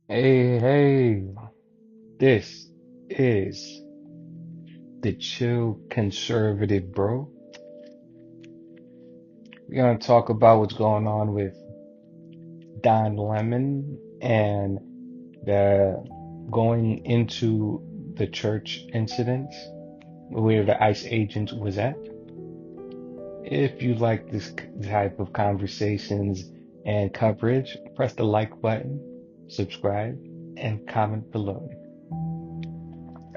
Hey, hey, this is the Chill Conservative Bro. We're gonna talk about what's going on with Don Lemon and the going into the church incidents where the ICE agent was at. If you like this type of conversations and coverage, press the like button, subscribe, and comment below.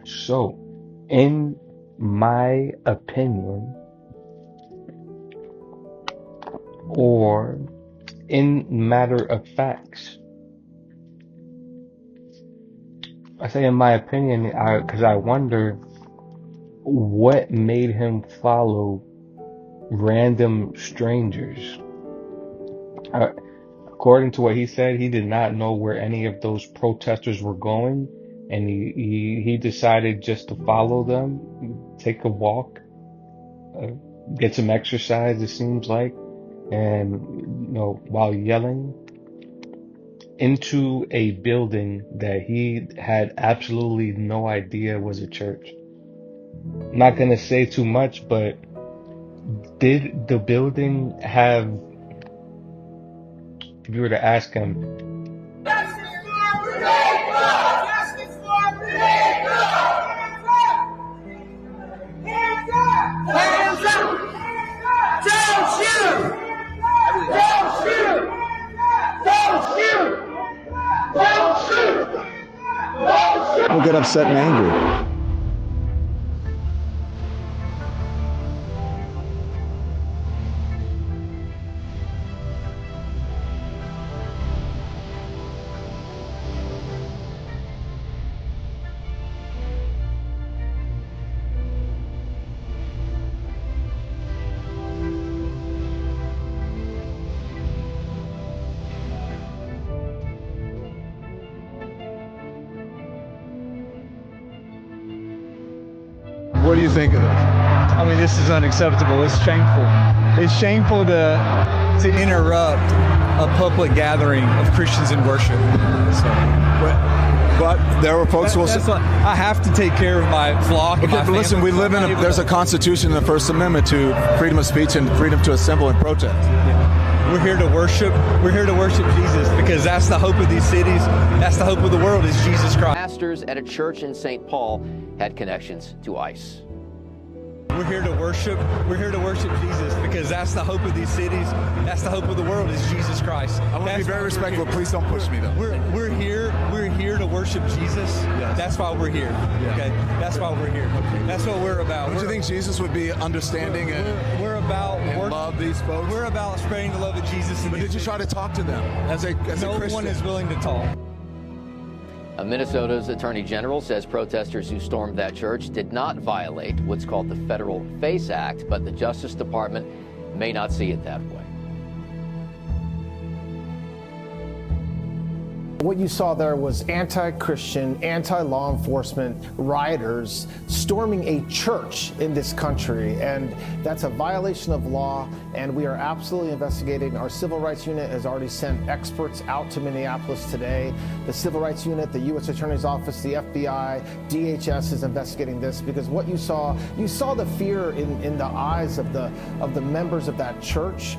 So, in my opinion, or in matter of facts, I say in my opinion, because I wonder what made him follow random strangers. Uh, According to what he said, he did not know where any of those protesters were going, and he decided just to follow them, take a walk, uh, get some exercise, it seems like, and while yelling into a building that he had absolutely no idea was a church. Not gonna say too much, but did the building have, if you were to ask him, Don't get upset and angry. What do you think of this? I mean, this is unacceptable. It's shameful. It's shameful to interrupt a public gathering of Christians in worship. So, But there were folks who will say, I have to take care of my flock. okay, but listen, we live in there's a constitution in the First Amendment to freedom of speech and freedom to assemble and protest. We're here to worship. We're here to worship Jesus because that's the hope of these cities. That's the hope of the world is Jesus Christ. Pastors at a church in St. Paul had connections to ICE. We're here to worship. We're here to worship Jesus because that's the hope of these cities. That's the hope of the world is Jesus Christ. I want to be very respectful. Please don't push me, though. We're here to worship Jesus. Yes. That's why we're here. Yeah. Okay, that's why we're here. Okay. That's what we're about. Don't you think Jesus would be understanding and We're about love these folks? We're about spreading the love of Jesus. But did you try to talk to them as a No Christian? one is willing to talk. Minnesota's Attorney General says protesters who stormed that church did not violate what's called the Federal FACE Act, but the Justice Department may not see it that way. What you saw there was anti-Christian, anti-law enforcement rioters storming a church in this country, and that's a violation of law, and we are absolutely investigating. Our Civil Rights Unit has already sent experts out to Minneapolis today. The Civil Rights Unit, the U.S. Attorney's Office, the FBI, DHS is investigating this because what you saw the fear in the eyes of the members of that church.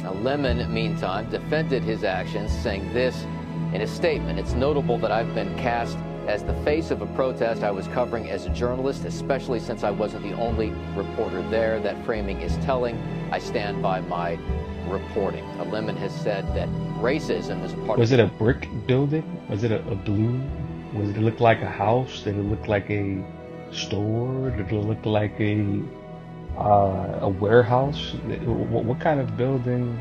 Now, Lemon, meantime, defended his actions, saying this in a statement: "It's notable that I've been cast as the face of a protest I was covering as a journalist, especially since I wasn't the only reporter there. That framing is telling. I stand by my reporting." Lemon has said that racism is a part was of... it a brick building? Was it a blue? Did it look like a house? Did it look like a store? Did it look like a warehouse? What kind of building,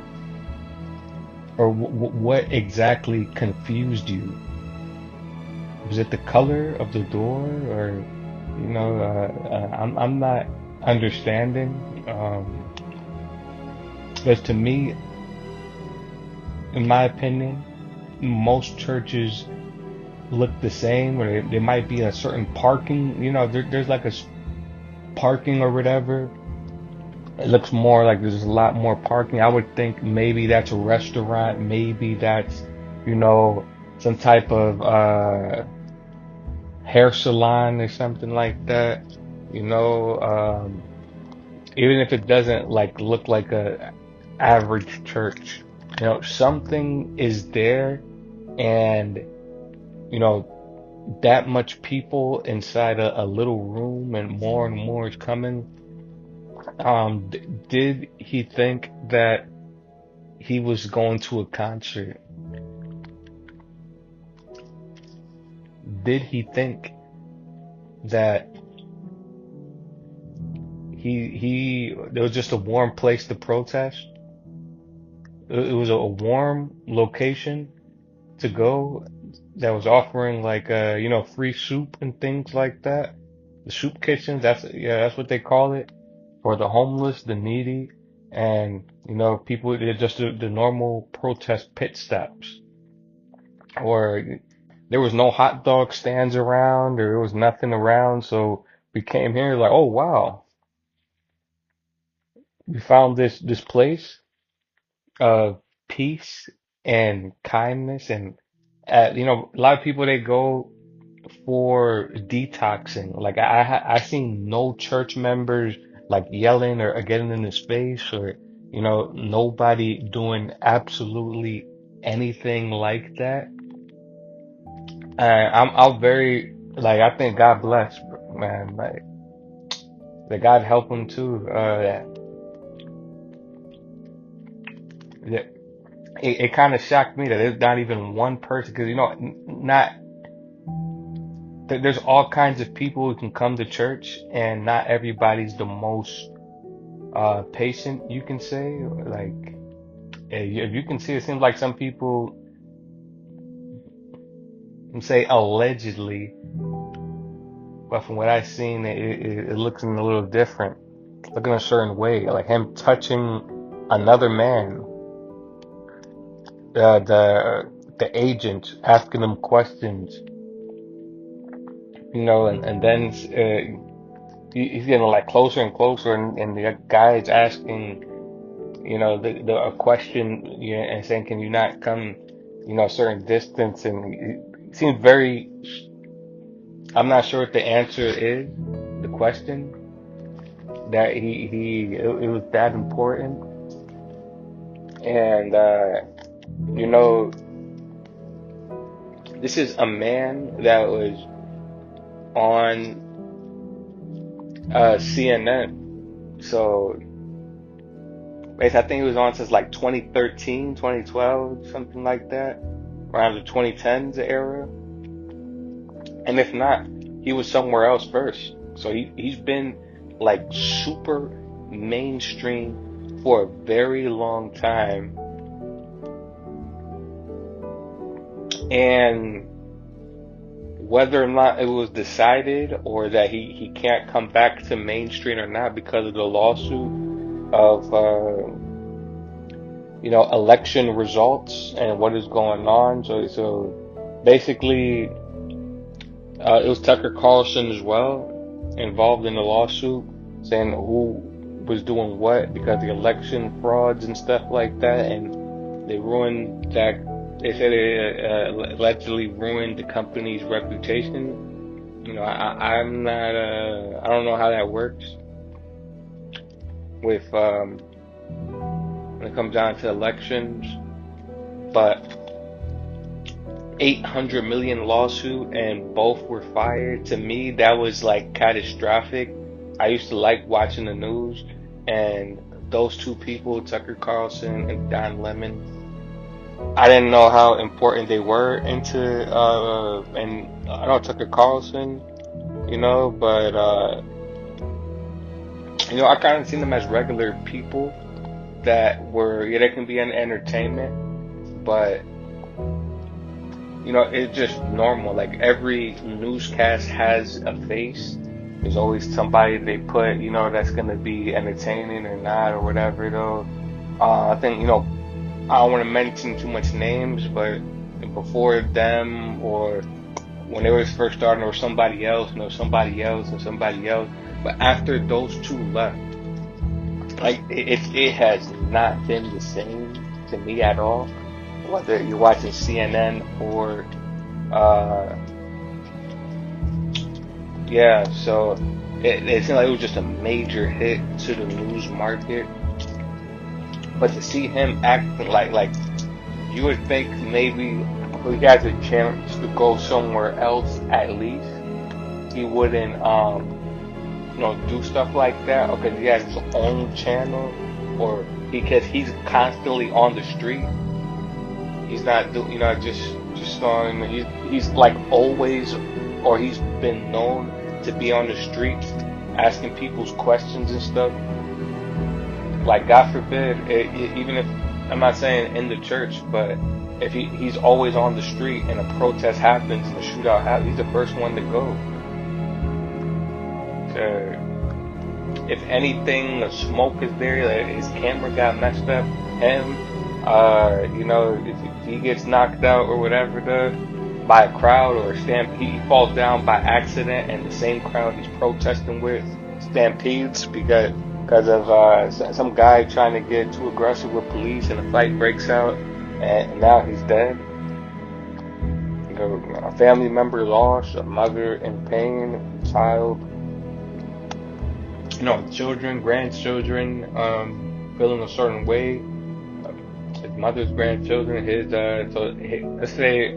or what exactly confused you? Was it the color of the door, or I'm not understanding. Because to me, in my opinion, most churches look the same, or there might be a certain parking. There's like a parking or whatever. It looks more like there's a lot more parking. I would think maybe that's a restaurant, maybe that's, some type of hair salon or something like that. You know, even if it doesn't like look like a average church, you know, something is there, and you know, that much people inside a little room, and more is coming. Did he think that he was going to a concert? Did he think that there was just a warm place to protest? It was a warm location to go that was offering like you know, free soup and things like that. The soup kitchens, that's what they call it, for the homeless, the needy, and you know, people, they're just the normal protest pit stops. Or there was no hot dog stands around, or there was nothing around, so we came here like, oh wow, we found this place of peace and kindness, and you know, a lot of people, they go for detoxing. Like I seen no church members like yelling or getting in his face, or you know, nobody doing absolutely anything like that. And I'm very, like, I think God bless, man, like that God help him too. That it kind of shocked me that there's not even one person, because you know, not there's all kinds of people who can come to church, and not everybody's the most patient, you can say. Like, if you can see, it seems like some people say allegedly, but from what I've seen, it looks a little different. Looking a certain way, like him touching another man, the agent asking him questions, you know, and then he's getting like closer and closer, and the guy is asking, you know, a question, you know, and saying, can you not come, you know, a certain distance? And it seems very, I'm not sure what the answer is, the question, that it was that important. And, you know, this is a man that was on CNN. So I think he was on since like 2013, 2012, something like that, around the 2010s era. And if not, he was somewhere else first. So he's been like super mainstream for a very long time. And whether or not it was decided, or that he can't come back to mainstream or not because of the lawsuit of you know, election results and what is going on. So basically, it was Tucker Carlson as well involved in the lawsuit, saying who was doing what because the election frauds and stuff like that, and they ruined that. They said it allegedly ruined the company's reputation. You know, I'm not, I don't know how that works with, when it comes down to elections, but 800 million lawsuit and both were fired. To me, that was like catastrophic. I used to like watching the news, and those two people, Tucker Carlson and Don Lemon, I didn't know how important they were into, and I know Tucker Carlson, you know, but, you know, I kind of seen them as regular people that were, yeah, they can be in entertainment, but, you know, it's just normal. Like, every newscast has a face. There's always somebody they put, you know, that's going to be entertaining or not, or whatever, though. I think, you know, I don't want to mention too much names, but before them, or when they was first starting, there was somebody else, and there was somebody else, and somebody else. But after those two left, like, it has not been the same to me at all. whether you're watching CNN or yeah, so it seemed like it was just a major hit to the news market. But to see him acting like you would think maybe if he has a chance to go somewhere else, at least he wouldn't do stuff like that, or because he has his own channel, or because he's constantly on the street. He's not just on. He's like always, or he's been known to be on the streets asking people's questions and stuff. Like, God forbid, even if, I'm not saying in the church, but if he's always on the street and a protest happens and a shootout happens, he's the first one to go. So, if anything, the smoke is there, like his camera got messed up, him, if he gets knocked out or whatever by a crowd, or he falls down by accident and the same crowd he's protesting with stampedes because of some guy trying to get too aggressive with police and a fight breaks out and now he's dead. A family member lost, a mother in pain, a child, children, grandchildren feeling a certain way, his mother's grandchildren, let's say,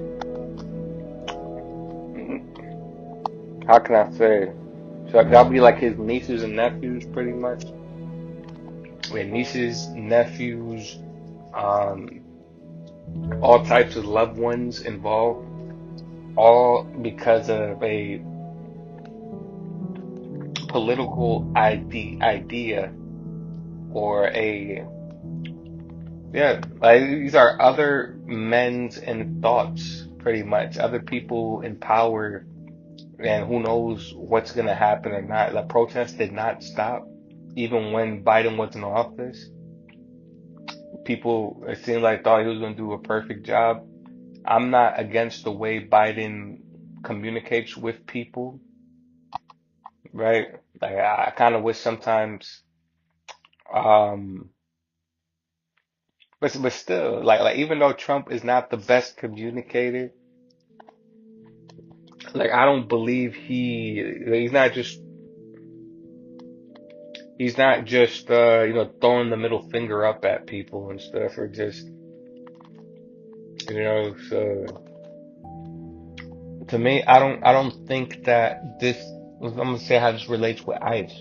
how can I say? So that'll be like his nieces and nephews, pretty much. With nieces, nephews, all types of loved ones involved, all because of a political idea or these are other men's and thoughts, pretty much. Other people in power, and who knows what's going to happen or not. The protest did not stop, even when Biden was in office. People, it seemed like, thought he was going to do a perfect job. I'm not against the way Biden communicates with people, right? Like, I kind of wish sometimes, but still, like even though Trump is not the best communicator, like I don't believe he's not just throwing the middle finger up at people and stuff, or just so to me, I don't think that this, I'm gonna say how this relates with ICE.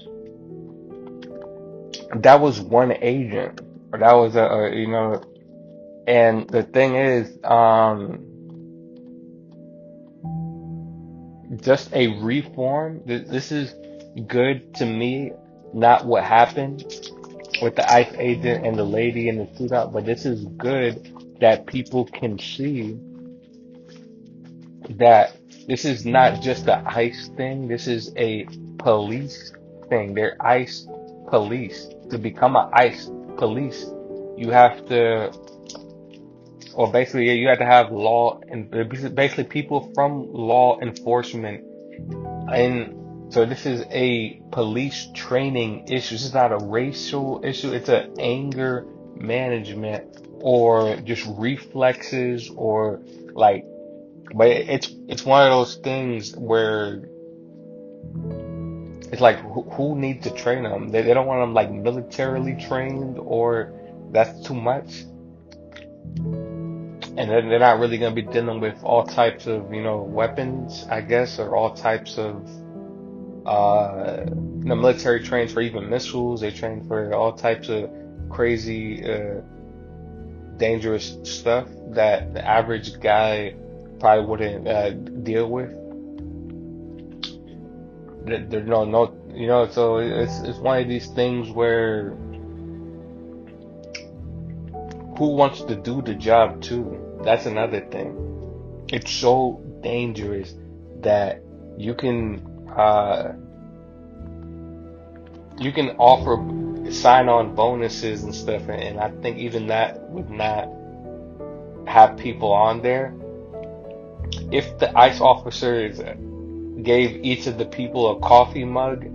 That was one agent, or that was and the thing is, just a reform. This is good to me, not what happened with the ICE agent and the lady in the shootout, but this is good that people can see that this is not just the ICE thing. This is a police thing. They're ICE police. To become an ICE police, you have to, or basically, you have to have law, and basically people from law enforcement. And so this is a police training issue. This is not a racial issue. It's an anger management or just reflexes, or but it's one of those things where it's like, who needs to train them? They don't want them like militarily trained, or that's too much. And then they're not really going to be dealing with all types of, weapons, I guess, or all types of, military trains for even missiles. They train for all types of crazy, dangerous stuff that the average guy probably wouldn't deal with. There's no, so it's one of these things where who wants to do the job too? That's another thing. It's so dangerous that you can offer sign-on bonuses and stuff, and I think even that would not have people on there. If the ICE officers gave each of the people a coffee mug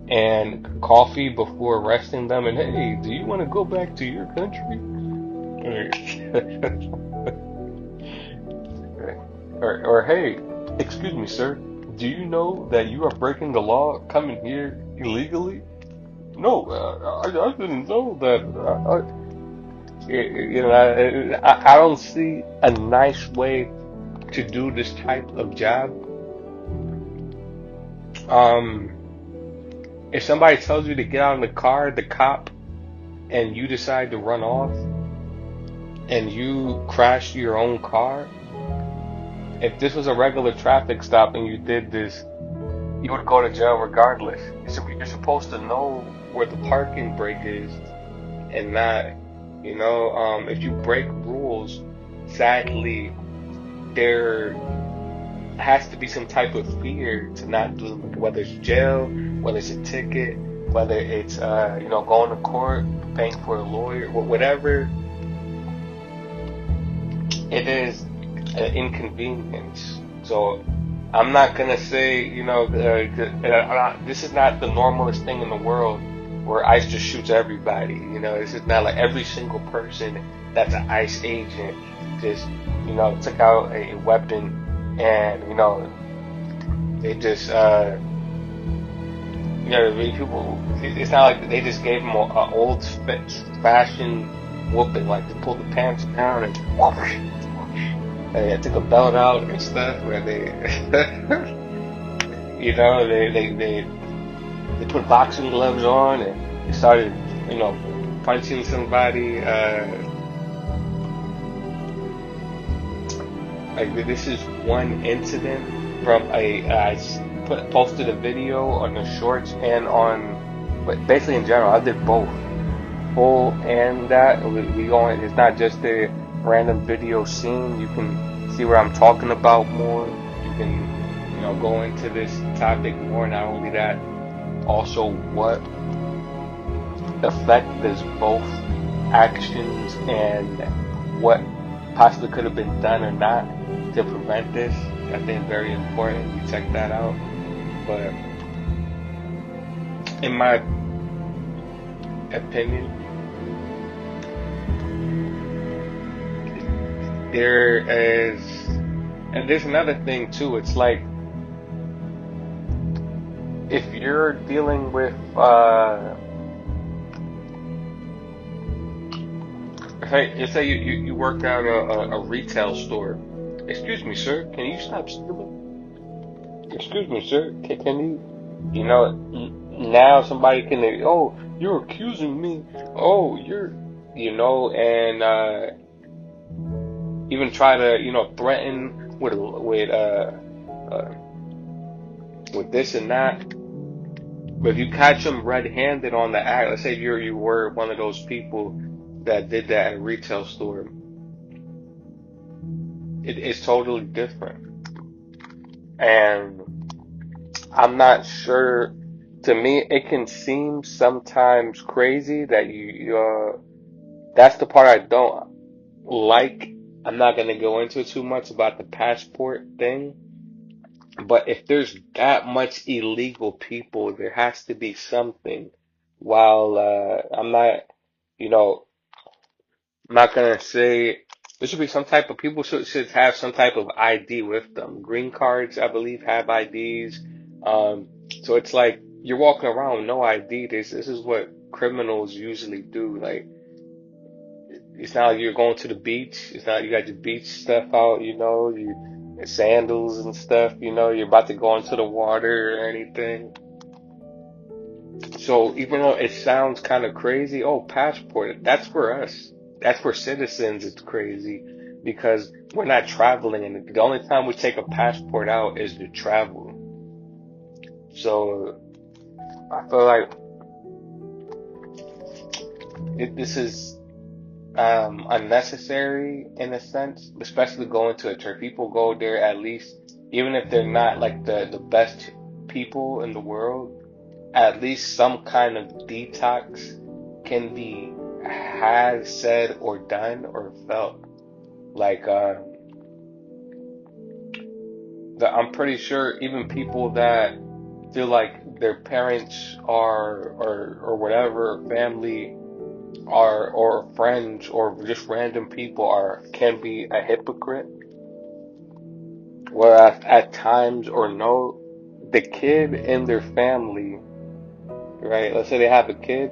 and coffee before arresting them, and hey, do you want to go back to your country? Or hey, excuse me, sir, do you know that you are breaking the law coming here illegally? No, I didn't know that. I don't see a nice way to do this type of job. If somebody tells you to get out of the car, the cop, and you decide to run off, and you crash your own car, if this was a regular traffic stop and you did this, you would go to jail regardless. So you're supposed to know where the parking brake is and not, if you break rules, sadly, there has to be some type of fear to not do them, whether it's jail, whether it's a ticket, whether it's, going to court, paying for a lawyer, whatever it is, an inconvenience. So I'm not gonna say, this is not the normalest thing in the world where ICE just shoots everybody. This is not like every single person that's an ICE agent just, took out a weapon and, they just, people, it's not like they just gave them an old fashioned whooping, like they pulled the pants down and they took a belt out and stuff where they, they put boxing gloves on and they started, punching somebody. Like this is one incident from I posted a video on the shorts and but basically in general I did both, full and that. We going. It's not just a random video scene. You can see what I'm talking about more. You can, go into this topic more. Not only that, also what effect does both actions and what possibly could have been done or not to prevent this. I think it's very important you check that out. But in my opinion, there is, and there's another thing too, it's like, if you're dealing with, say you work at a retail store. Excuse me, sir, can you stop stealing? Excuse me, sir, can you, now somebody can, oh, you're accusing me, oh, you're, and, even try to, threaten with this and that. But if you catch them red-handed on the act, let's say you were one of those people that did that at a retail store, it's totally different. And I'm not sure. To me, it can seem sometimes crazy that that's the part I don't like. I'm not going to go into too much about the passport thing, but if there's that much illegal people, there has to be something. While I'm not, I'm not going to say there should be some type of people should have some type of ID with them. Green cards, I believe, have IDs. So it's like you're walking around with no ID. This is what criminals usually do. Like, it's not like you're going to the beach. It's not you got your beach stuff out, your sandals and stuff, you're about to go into the water or anything. So even though it sounds kind of crazy, passport, that's for us. That's for citizens, it's crazy because we're not traveling, and the only time we take a passport out is to travel. So I feel like this is unnecessary in a sense, especially going to a church. People go there at least, even if they're not like the best people in the world, at least some kind of detox can be had, said, or done, or felt. Like, I'm pretty sure even people that feel like their parents are, or whatever, family are, or friends, or just random people can be a hypocrite. Whereas at times or no, the kid and their family, right? Let's say they have a kid,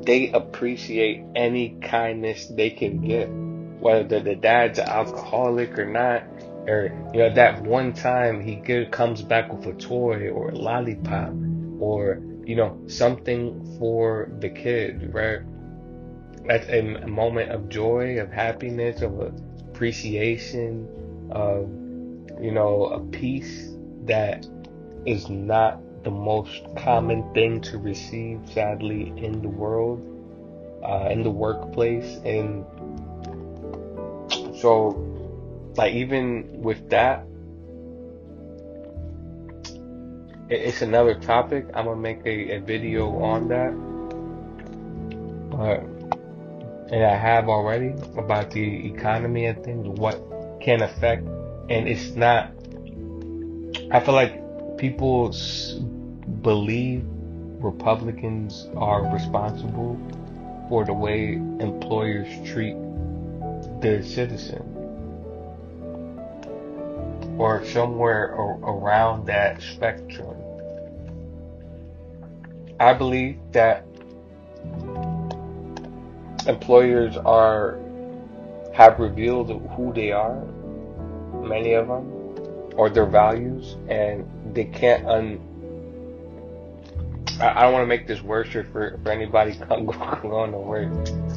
they appreciate any kindness they can get, whether the dad's an alcoholic or not, or that one time comes back with a toy or a lollipop, or something for the kid, right? That's a moment of joy, of happiness, of appreciation, of a peace that is not the most common thing to receive, sadly, in the world, in the workplace. And so, like, even with that, it's another topic. I'm gonna make a video on that, and I have already, about the economy and things, what can affect. And it's not, I feel like people believe Republicans are responsible for the way employers treat their citizen, or somewhere around that spectrum. I believe that employers have revealed who they are, many of them, or their values, and they can't I don't want to make this worse for anybody going to work,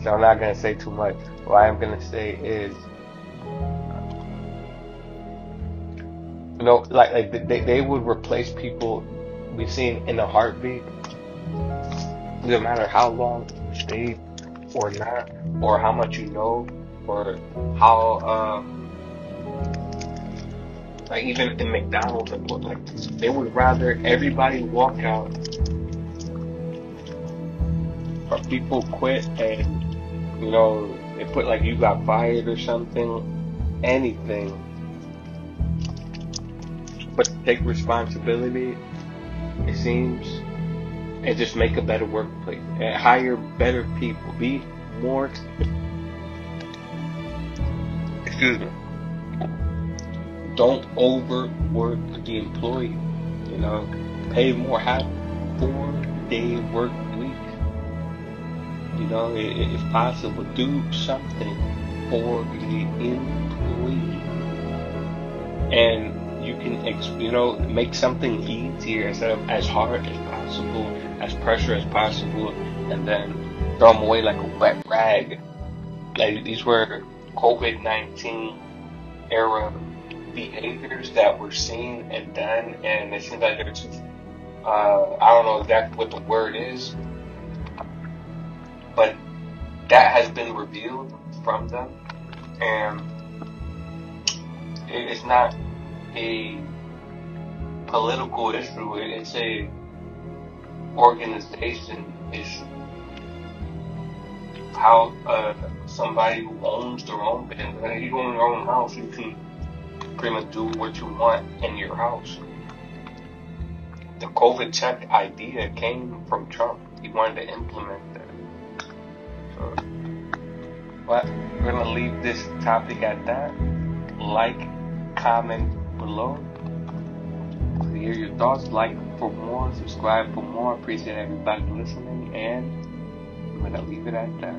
so I'm not going to say too much. What I am going to say is, like they would replace people we've seen in a heartbeat, no matter how long you stayed or not, or how much you know, or how like even in McDonald's, like they would rather everybody walk out or people quit, and they put like you got fired or something, anything, but take responsibility, it seems, and just make a better workplace and hire better people, be more, excuse me, don't overwork the employee, pay more, have 4-day work week, if possible, do something for the employee, and you can, make something easier instead of as hard as possible, as pressure as possible, and then throw them away like a wet rag. Like, these were COVID-19 era behaviors that were seen and done, and it seems like they're just, I don't know exactly what the word is, but that has been revealed from them, and it's not a political issue, it's a organization issue. How somebody who owns their own business, you own your own house, you can pretty much do what you want in your house. The COVID check idea came from Trump. He wanted to implement that. So, but we're gonna leave this topic at that. Like, comment below to hear your thoughts. Like for more, subscribe for more. Appreciate everybody listening, and I'm gonna leave it at that.